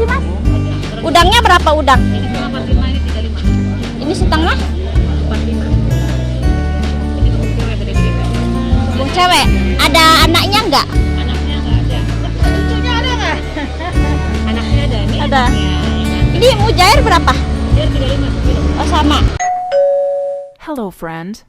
sih mas? Udangnya berapa udang? Ini cuma 45, ini 35. Ini setengah 45. Ini kebun cewek gede-gede. bung cewek. Ada anaknya nggak? Anaknya nggak ada. Cucunya ada nggak? Anaknya ada. Ini Ada. anaknya, ya kan? Ini mujair berapa? Dia 35 kilo. Oh sama. Hello, friend.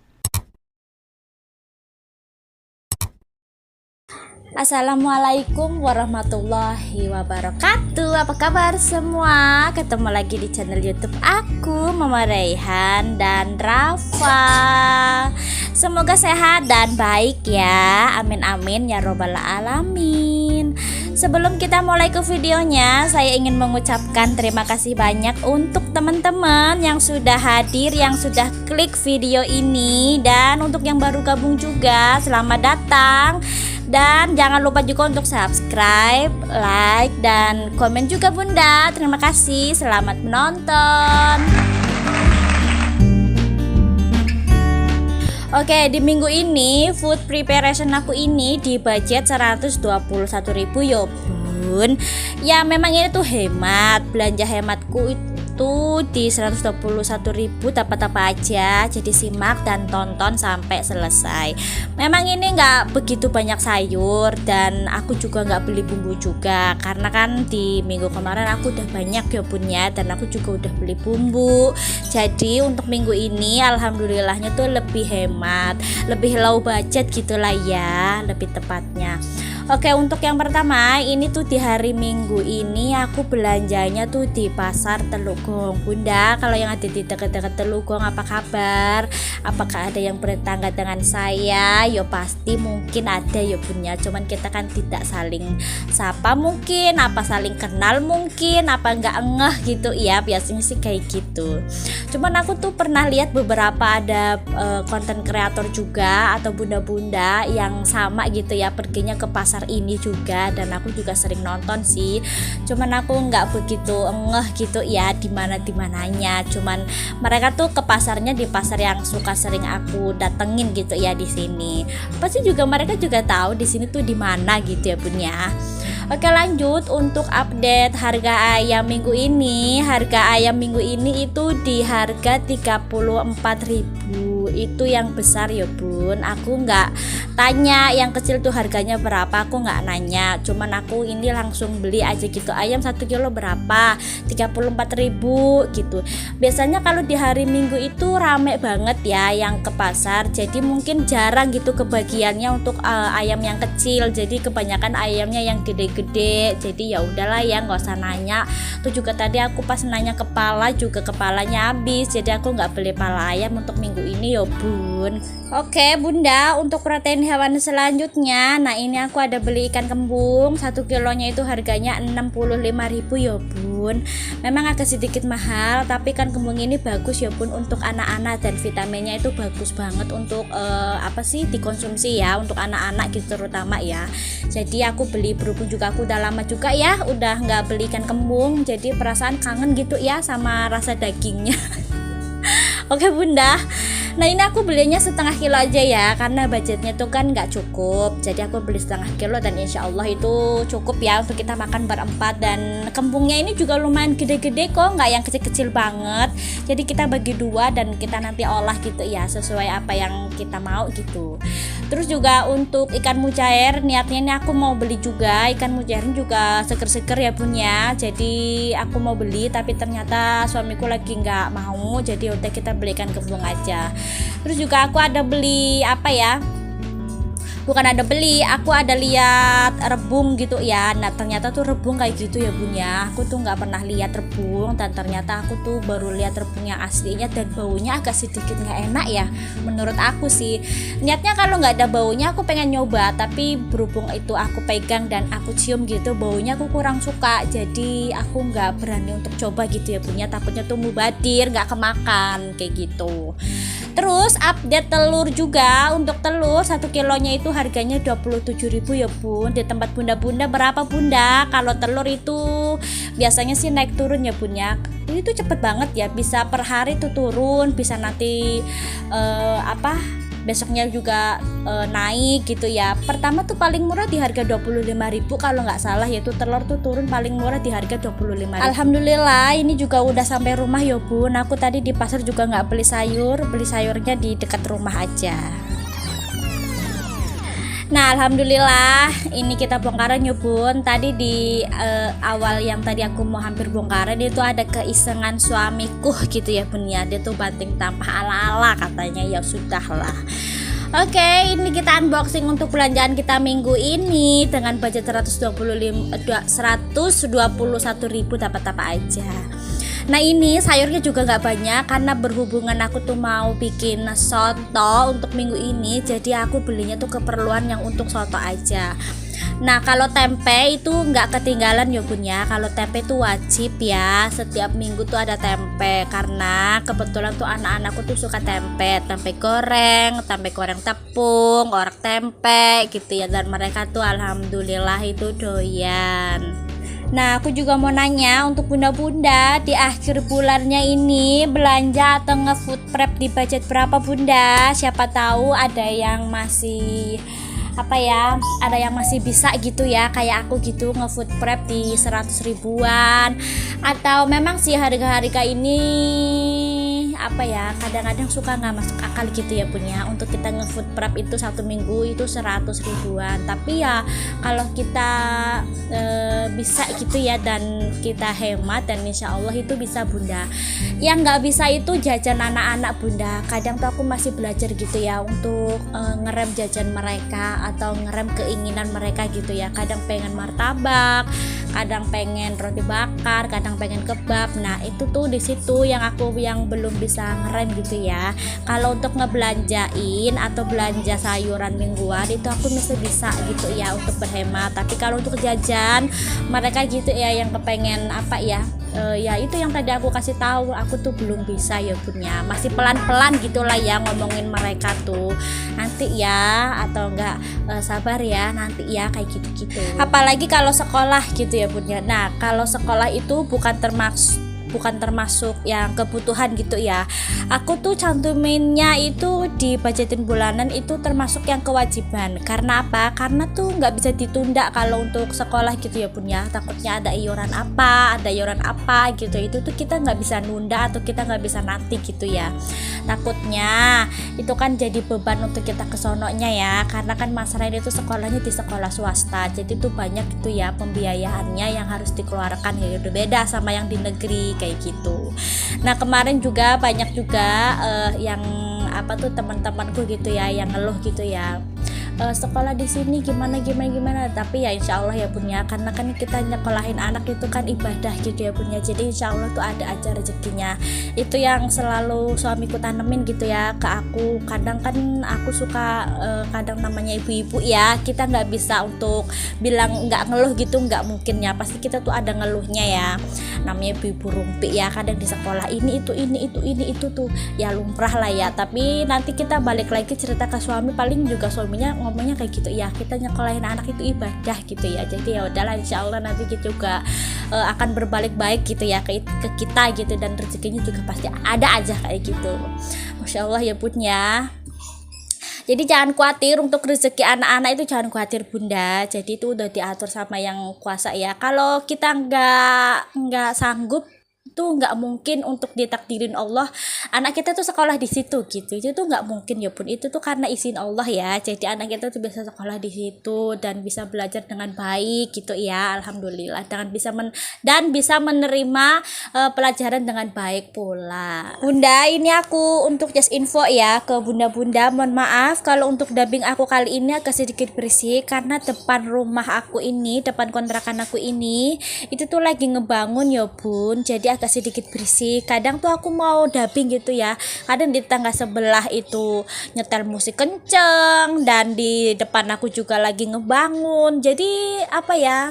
Assalamualaikum warahmatullahi wabarakatuh. Apa kabar semua? Ketemu lagi di channel YouTube aku, Mama Raihan dan Rafa. Semoga sehat dan baik ya. Amin amin ya robbal alamin. Sebelum kita mulai ke videonya, saya ingin mengucapkan terima kasih banyak untuk teman-teman yang sudah hadir, yang sudah klik video ini, dan untuk yang baru gabung juga, selamat datang. Dan jangan lupa juga untuk subscribe, like, dan komen juga bunda. Terima kasih, selamat menonton. Oke, di minggu ini food preparation aku ini di budget 121.000 ya bun. Ya memang ini tuh hemat, belanja hematku itu di 121.000 dapat apa aja. Jadi simak dan tonton sampai selesai. Memang ini nggak begitu banyak sayur, dan aku juga nggak beli bumbu juga karena kan di minggu kemarin aku udah banyak ya punya, dan aku juga udah beli bumbu. Jadi untuk minggu ini alhamdulillahnya tuh lebih hemat, lebih low budget gitulah ya, lebih tepatnya. Oke, untuk yang pertama ini tuh di hari Minggu ini aku belanjanya tuh di pasar Telukgong. Bunda, kalau yang ada di dekat-dekat Telukgong apa kabar? Apakah ada yang bertetangga dengan saya? Yo pasti mungkin ada ya punya. Cuman kita kan tidak saling sapa mungkin, apa saling kenal mungkin, apa enggak ngeh gitu ya. Biasanya sih kayak gitu. Cuman aku tuh pernah lihat beberapa ada konten kreator juga atau bunda-bunda yang sama gitu ya, perginya ke pasar ini juga, dan aku juga sering nonton sih. Cuman aku nggak begitu ngeh gitu ya di mananya. Cuman mereka tuh ke pasarnya di pasar yang suka sering aku datengin gitu ya di sini. Pasti juga mereka juga tahu di sini tuh di mana gitu ya punya. Oke, lanjut untuk update harga ayam minggu ini. Harga ayam minggu ini itu di harga 34.000. Itu yang besar ya bun. Aku nggak tanya yang kecil tuh harganya berapa, aku nggak nanya. Cuman aku ini langsung beli aja gitu. Ayam 1 kilo berapa? 34.000 gitu. Biasanya kalau di hari Minggu itu rame banget ya yang ke pasar. Jadi mungkin jarang gitu kebagiannya untuk ayam yang kecil. Jadi kebanyakan ayamnya yang gede-gede. Jadi ya udahlah ya, nggak usah nanya. Tuh juga tadi aku pas nanya kepala juga kepalanya habis. Jadi aku nggak beli pala ayam untuk minggu ini ya bun. Oke bunda, untuk protein hewan selanjutnya, nah ini aku ada beli ikan kembung. 1 kilonya itu harganya 65.000 ya bun. Memang agak sedikit mahal, tapi ikan kembung ini bagus ya bun untuk anak-anak, dan vitaminnya itu bagus banget untuk dikonsumsi ya untuk anak-anak gitu terutama ya. Jadi aku beli, berhubung juga aku udah lama juga ya udah nggak beli ikan kembung, jadi perasaan kangen gitu ya sama rasa dagingnya. Oke bunda, nah ini aku belinya setengah kilo aja ya, karena budgetnya tuh kan nggak cukup. Jadi aku beli setengah kilo, dan insya Allah itu cukup ya untuk kita makan berempat. Dan kembungnya ini juga lumayan gede-gede kok, nggak yang kecil-kecil banget. Jadi kita bagi dua dan kita nanti olah gitu ya, sesuai apa yang kita mau gitu. Terus juga untuk ikan mujair, niatnya ini aku mau beli juga. Ikan mujair juga seger-seger ya punya. Jadi aku mau beli, tapi ternyata suamiku lagi nggak mau. Jadi udah kita belikan kembung aja. Terus juga aku ada beli aku ada lihat rebung gitu ya. Nah ternyata tuh rebung kayak gitu ya punya. Aku tuh nggak pernah lihat rebung, dan ternyata aku tuh baru lihat rebung yang aslinya, dan baunya agak sedikit nggak enak ya menurut aku sih. Niatnya kalau nggak ada baunya aku pengen nyoba, tapi berhubung itu aku pegang dan aku cium gitu, baunya aku kurang suka. Jadi aku nggak berani untuk coba gitu ya punya, takutnya tuh mubadir, nggak kemakan kayak gitu. Terus update telur juga. Untuk telur 1 kilonya itu harganya 27.000 ya bun. Di tempat bunda-bunda berapa bunda? Kalau telur itu biasanya sih naik turun ya bun ya. Ini tuh cepet banget ya, bisa per hari tuh turun, bisa nanti besoknya juga naik gitu ya. Pertama tuh paling murah di harga 25.000 kalau nggak salah, yaitu telur tuh turun paling murah di harga 25.000. Alhamdulillah ini juga udah sampai rumah ya bun. Aku tadi di pasar juga nggak beli sayurnya di dekat rumah aja. Nah alhamdulillah ini kita bongkaran ya bun. Tadi di awal yang tadi aku mau hampir bongkaran itu ada keisengan suamiku gitu ya bun ya. Dia tuh banting tampah ala-ala katanya, ya sudahlah. Oke, ini kita unboxing untuk belanjaan kita minggu ini dengan budget 121.000 dapat apa aja. Nah ini sayurnya juga nggak banyak karena berhubungan aku tuh mau bikin soto untuk minggu ini, jadi aku belinya tuh keperluan yang untuk soto aja. Nah kalau tempe itu nggak ketinggalan ya bun ya. Kalau tempe itu wajib ya, setiap minggu tuh ada tempe karena kebetulan tuh anak-anakku tuh suka tempe goreng tepung, orek tempe gitu ya, dan mereka tuh alhamdulillah itu doyan. Nah aku juga mau nanya untuk bunda-bunda di akhir bulannya ini belanja atau nge-food prep di budget berapa bunda? Siapa tahu ada yang masih ada yang masih bisa gitu ya kayak aku gitu nge-food prep di 100 ribuan. Atau memang sih harga-harga ini kadang-kadang suka nggak masuk akal gitu ya punya untuk kita nge-food prep itu satu minggu itu 100 ribuan. Tapi ya kalau kita bisa gitu ya dan kita hemat, dan insya Allah itu bisa bunda. Yang nggak bisa itu jajan anak-anak bunda. Kadang tuh aku masih belajar gitu ya untuk ngerem jajan mereka atau ngerem keinginan mereka gitu ya. Kadang pengen martabak, kadang pengen roti bakar, kadang pengen kebab. Nah itu tuh di situ yang aku belum bisa ngerem gitu ya. Kalau untuk ngebelanjain atau belanja sayuran mingguan itu aku masih bisa gitu ya untuk berhemat. Tapi kalau untuk jajan mereka gitu ya yang kepengen ya itu yang tadi aku kasih tahu, aku tuh belum bisa ya punya, masih pelan-pelan gitulah ya ngomongin mereka tuh. Nanti ya atau enggak sabar ya nanti ya kayak gitu-gitu. Apalagi kalau sekolah gitu ya punya. Nah kalau sekolah itu bukan termasuk yang kebutuhan gitu ya. Aku tuh cantuminnya itu di budgetin bulanan itu termasuk yang kewajiban. Karena apa? Karena tuh nggak bisa ditunda kalau untuk sekolah gitu ya punya. Takutnya ada iuran apa gitu. Itu tuh kita nggak bisa nunda atau kita nggak bisa nanti gitu ya. Takutnya itu kan jadi beban untuk kita kesononya ya. Karena kan Mas Rain itu sekolahnya di sekolah swasta. Jadi tuh banyak gitu ya pembiayaannya yang harus dikeluarkan ya. Udah beda sama yang di negeri kayak gitu. Nah kemarin juga banyak juga yang teman-temanku gitu ya yang ngeluh gitu ya, sekolah di sini gimana, tapi ya insya Allah ya punya, karena kan kita nyekolahin anak itu kan ibadah gitu ya punya, jadi insya Allah tuh ada aja rezekinya. Itu yang selalu suamiku tanemin gitu ya ke aku. Kadang kan aku suka kadang namanya ibu-ibu ya, kita nggak bisa untuk bilang nggak ngeluh gitu, nggak mungkin ya, pasti kita tuh ada ngeluhnya ya. Namanya ibu-ibu rumpi ya, kadang di sekolah ini itu tuh ya lumrah lah ya. Tapi nanti kita balik lagi cerita ke suami, paling juga suaminya ngomongnya kayak gitu ya, kita nyekolahin anak itu ibadah gitu ya. Jadi ya udahlah insya Allah nanti kita juga akan berbalik baik gitu ya ke kita gitu, dan rezekinya juga pasti ada aja kayak gitu. Masya Allah ya bun ya. Jadi jangan khawatir untuk rezeki anak-anak itu, jangan khawatir bunda. Jadi itu udah diatur sama yang kuasa ya. Kalau kita nggak sanggup itu nggak mungkin untuk ditakdirin Allah anak kita tuh sekolah di situ gitu. Itu tuh nggak mungkin ya pun, itu tuh karena izin Allah ya. Jadi anak kita tuh bisa sekolah di situ dan bisa belajar dengan baik gitu ya, alhamdulillah, dengan bisa menerima pelajaran dengan baik pula. Bunda, ini aku untuk just info ya ke bunda-bunda, mohon maaf kalau untuk dubbing aku kali ini agak sedikit berisik karena depan rumah aku ini, depan kontrakan aku ini itu tuh lagi ngebangun ya bun, jadi agak sedikit berisik. Kadang tuh aku mau dubbing gitu ya, kadang di tangga sebelah itu nyetel musik kenceng, dan di depan aku juga lagi ngebangun. Jadi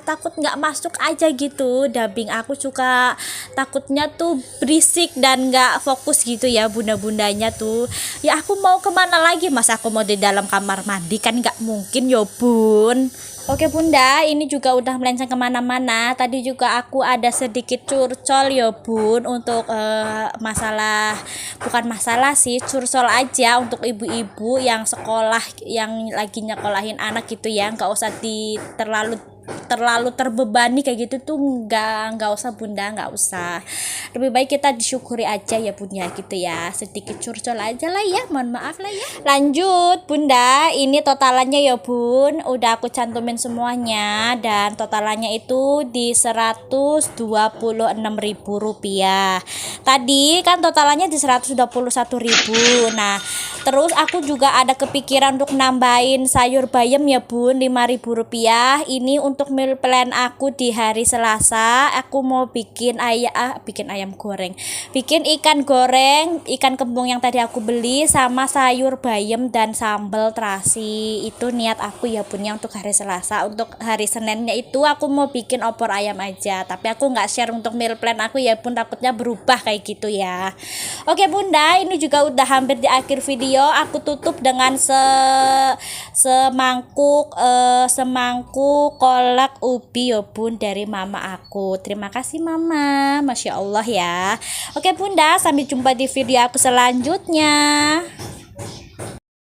takut nggak masuk aja gitu dubbing aku, suka takutnya tuh berisik dan nggak fokus gitu ya bunda-bundanya tuh. Ya aku mau kemana lagi, mas aku mau di dalam kamar mandi kan nggak mungkin ya bun. Oke bunda, ini juga udah melenceng kemana-mana. Tadi juga aku ada sedikit curcol ya bun, untuk masalah, bukan masalah sih, curcol aja untuk ibu-ibu yang sekolah, yang lagi nyekolahin anak gitu ya. Nggak usah terlalu terbebani kayak gitu tuh, nggak usah bunda, nggak usah. Lebih baik kita disyukuri aja ya bunda gitu ya, sedikit curcol aja lah ya, mohon maaf lah ya. Lanjut bunda, ini totalannya ya bun, udah aku cantumin semuanya, dan totalannya itu di Rp126.000. Tadi kan totalannya di 121.000. Nah terus aku juga ada kepikiran untuk nambahin sayur bayam ya bun, Rp5.000. Ini untuk meal plan aku di hari Selasa. Aku mau bikin ayam goreng, bikin ikan goreng, ikan kembung yang tadi aku beli, sama sayur bayam dan sambal terasi. Itu niat aku ya bun ya untuk hari Selasa. Untuk hari Seninnya itu aku mau bikin opor ayam aja, tapi aku nggak share untuk meal plan aku ya bun, takutnya berubah kayak gitu ya. Oke bunda, ini juga udah hampir di akhir video. Aku tutup dengan semangkuk kolak ubi ya bun dari mama aku. Terima kasih mama, masya Allah ya. Oke bunda, sampai jumpa di video aku selanjutnya.